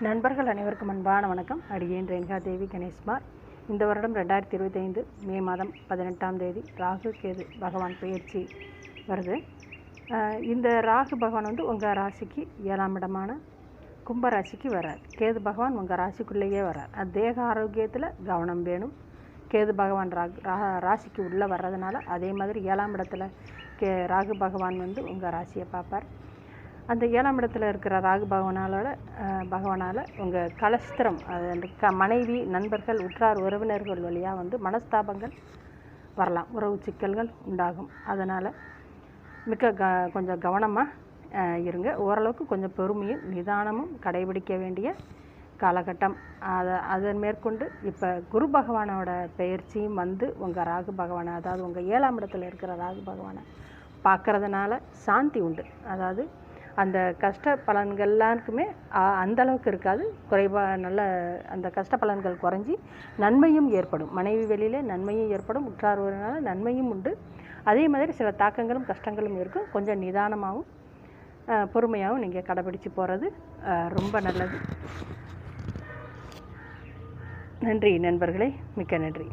நண்பர்கள் அனைவருக்கும் அன்பான வணக்கம். அடியேன் ரேணுகா தேவி கணேஷ்குமார். இந்த வருடம் 2025 மே மாதம் 18ஆம் தேதி ராகு கேது பகவான் பயிற்சி வருது. இந்த ராகு பகவான் உங்கள் ராசிக்கு 7ஆம் இடமான கும்ப ராசிக்கு வரார். கேது பகவான் உங்கள் ராசிக்குள்ளேயே வரார். தேக ஆரோக்கியத்தில் கவனம் வேணும். கேது பகவான் ராசிக்கு உள்ளே வர்றதுனால அதே மாதிரி 7ஆம் இடத்துல ராகு பகவான் உங்கள் ராசியை பார்ப்பார். அந்த 7ஆம் இடத்துல இருக்கிற ராகு பகவானால் உங்கள் கலஸ்திரம், அது மனைவி, நண்பர்கள், உற்றார் உறவினர்கள் வழியாக மனஸ்தாபங்கள் வரலாம், உறவு சிக்கல்கள் உண்டாகும். அதனால் கொஞ்சம் கவனமாக இருங்க. ஓரளவுக்கு கொஞ்சம் பொறுமையும் நிதானமும் கடைபிடிக்க வேண்டிய காலகட்டம். அதன் மேற்கொண்டு இப்போ குரு பகவானோட பெயர்ச்சியும் உங்கள் ராகு பகவானை, அதாவது உங்கள் 7ஆம் இடத்துல இருக்கிற ராகு பகவானை பார்க்குறதுனால சாந்தி உண்டு. அதாவது அந்த கஷ்ட பலன்கள் எல்லாருக்குமே அந்தளவுக்கு இருக்காது, நல்ல அந்த கஷ்ட பலன்கள் குறைஞ்சி நன்மையும் ஏற்படும். மனைவி வெளியில் நன்மையும் ஏற்படும், உற்றார் உறவினரால் நன்மையும் உண்டு. அதே மாதிரி சில தாக்கங்களும் கஷ்டங்களும் இருக்கும். கொஞ்சம் நிதானமாகவும் பொறுமையாகவும் நீங்கள் கடைபிடிச்சு போகிறது ரொம்ப நல்லது. நன்றி நண்பர்களே, மிக்க நன்றி.